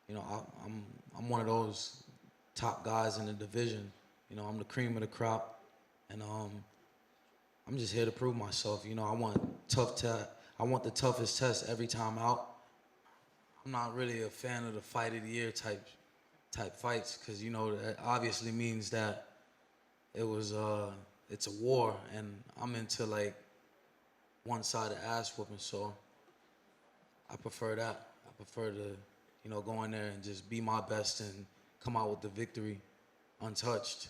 You know, I'm one of those top guys in the division. You know, I'm the cream of the crop, and I'm just here to prove myself. You know, I want the toughest test every time out. I'm not really a fan of the fight of the year type fights because you know that obviously means that it was it's a war, and I'm into like one-sided ass whooping. So I prefer that. I prefer to go in there and just be my best and come out with the victory untouched.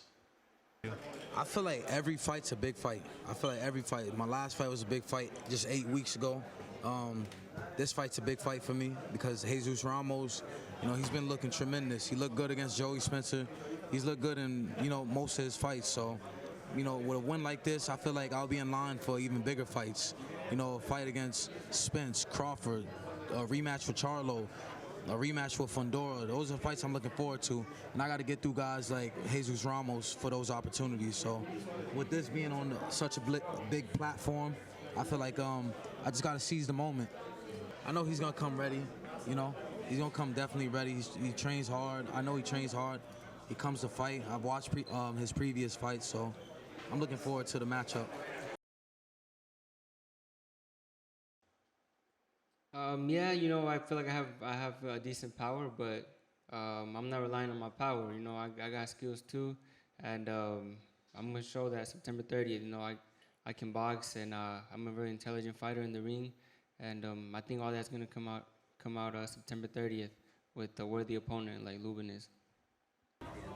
I feel like every fight's a big fight. I feel like every fight. My last fight was a big fight just 8 weeks ago. Um, this fight's a big fight for me because Jesus Ramos, he's been looking tremendous. He looked good against Joey Spencer. He's looked good in, most of his fights. So, with a win like this, I feel like I'll be in line for even bigger fights. A fight against Spence, Crawford, a rematch with Charlo, a rematch with Fundora. Those are fights I'm looking forward to, and I got to get through guys like Jesus Ramos for those opportunities. So, with this being on such a big platform, I feel like I just got to seize the moment. I know he's gonna come ready. He's gonna come definitely ready. He trains hard. I know he trains hard. He comes to fight. I've watched his previous fights, so I'm looking forward to the matchup. Yeah, I feel like I have decent power, but I'm not relying on my power. I got skills too, and I'm gonna show that September 30th. I can box, and I'm a very intelligent fighter in the ring, and I think all that's gonna come out September 30th with a worthy opponent like Lubin is.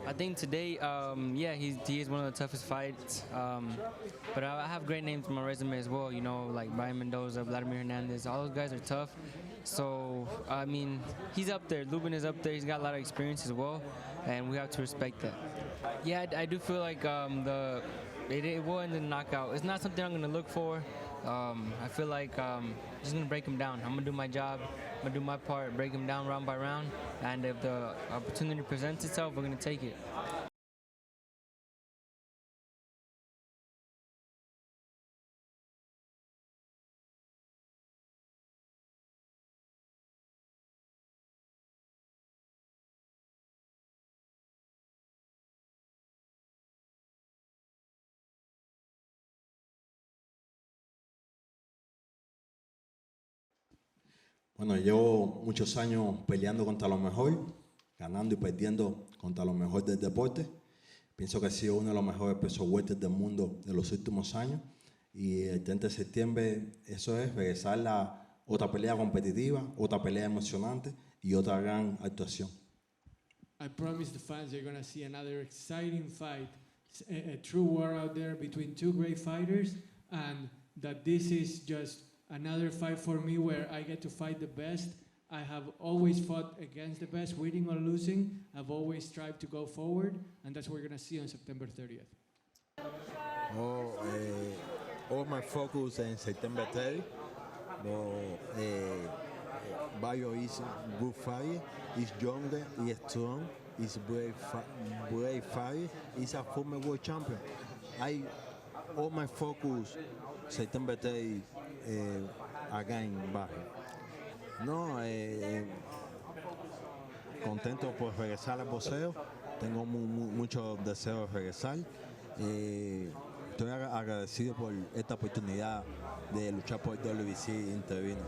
I think today, yeah, he is one of the toughest fights. But I have great names on my resume as well. Like Brian Mendoza, Vladimir Hernandez. All those guys are tough. So I mean, he's up there. Lubin is up there. He's got a lot of experience as well, and we have to respect that. Yeah, I do feel like it will end in a knockout. It's not something I'm gonna look for. I feel like just gonna break him down. I'm gonna do my job. I'm gonna do my part, break him down round by round, and if the opportunity presents itself, we're gonna take it. Bueno, llevo muchos años peleando contra lo mejor, ganando y perdiendo contra lo mejor del deporte. Pienso que he sido uno de los mejores pesos welter del mundo de los últimos años. Y el 30 de septiembre eso es regresar a otra pelea competitiva, otra pelea emocionante y otra gran actuación. I promise the fans they're going to see another exciting fight, a true war out there between two great fighters, and that this is just another fight for me where I get to fight the best. I have always fought against the best, winning or losing. I've always strived to go forward, and that's what we're going to see on September 30th. Oh, all my focus in September 30th. Bayo is good fight, is younger, is strong, is brave fight, is a former world champion. All my focus September 30 again Bayo. No, contento por regresar al boxeo. Tengo mucho deseo de regresar. Estoy agradecido por esta oportunidad de luchar por el WBC intervino.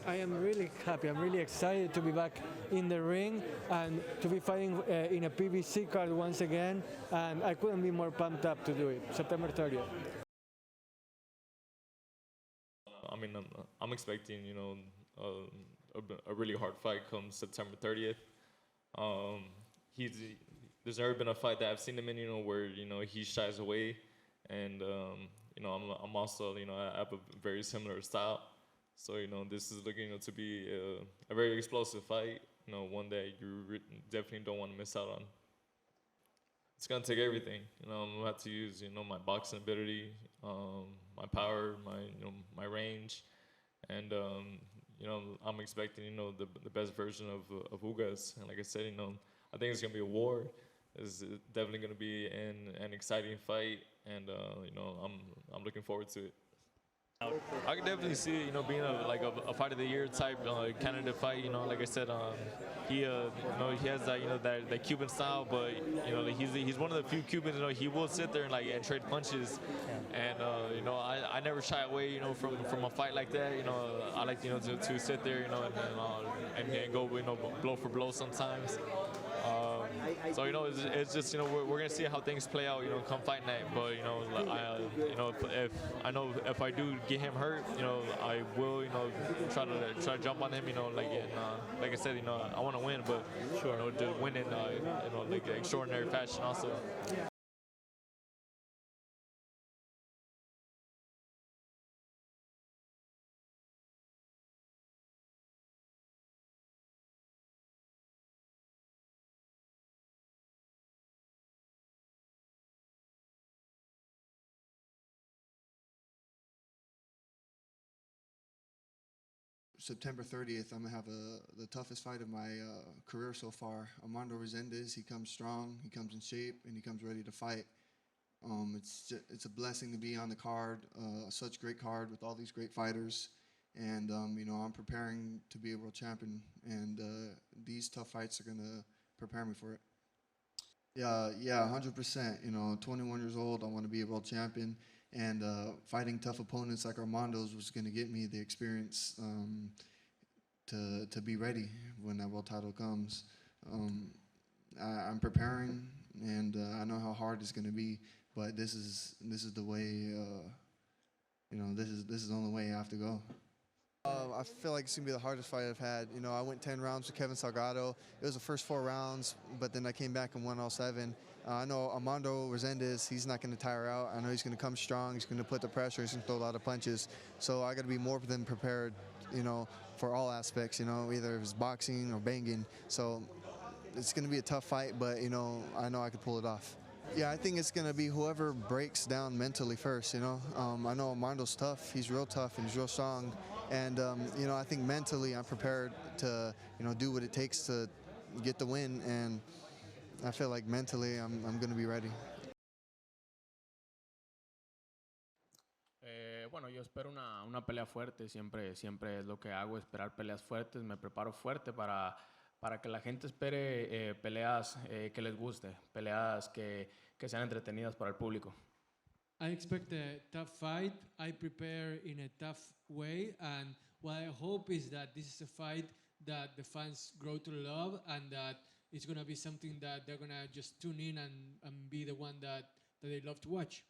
I am really happy. I'm really excited to be back in the ring and to be fighting in a PBC card once again. And I couldn't be more pumped up to do it. September 30th. I mean, I'm expecting, a really hard fight come September 30th. He's there's never been a fight that I've seen him in, where he shies away, and I'm also I have a very similar style, so this is looking to be a very explosive fight, one that you definitely don't want to miss out on. It's gonna take everything, I'm gonna have to use my boxing ability, my power, my range, and I'm expecting the best version of Ugas, and like I said, I think it's gonna be a war. It's definitely gonna be an exciting fight, and I'm looking forward to it. I could definitely see it, being a fight of the year type candidate fight. Like I said, he has that that Cuban style, but he's one of the few Cubans. He will sit there and trade punches, and I never shy away from a fight like that. I like to sit there and go blow for blow sometimes. So it's just we're gonna see how things play out come fight night. But if I do get him hurt, I will try to jump on him. Like I said, I want to win, but to win in extraordinary fashion also. September 30th, I'm gonna have the toughest fight of my career so far. Armando Resendez, he comes strong, he comes in shape, and he comes ready to fight. It's a blessing to be on the card, such great card with all these great fighters, and I'm preparing to be a world champion, and these tough fights are gonna prepare me for it. Yeah, 100%. 21 years old, I want to be a world champion. And fighting tough opponents like Armando's was going to get me the experience to be ready when that world title comes. I'm preparing, and I know how hard it's going to be, but this is the way. This is the only way I have to go. I feel like it's going to be the hardest fight I've had. I went 10 rounds with Kevin Salgado. It was the first 4 rounds, but then I came back and won all 7. I know Armando Resendez, he's not going to tire out. I know he's going to come strong. He's going to put the pressure. He's going to throw a lot of punches. So I got to be more than prepared, for all aspects, either it's boxing or banging. So it's going to be a tough fight, but, I know I could pull it off. Yeah, I think it's going to be whoever breaks down mentally first, I know Armando's tough. He's real tough and he's real strong. And, I think mentally I'm prepared to, do what it takes to get the win. And I feel like mentally I'm going to be ready. Bueno, yo espero una pelea fuerte, siempre es lo que hago, esperar peleas fuertes, me preparo fuerte para que la gente espere peleas que les guste, peleas que sean entretenidas para el público. I expect a tough fight. I prepare in a tough way, and what I hope is that this is a fight that the fans grow to love, and that it's going to be something that they're going to just tune in and be the one that they love to watch.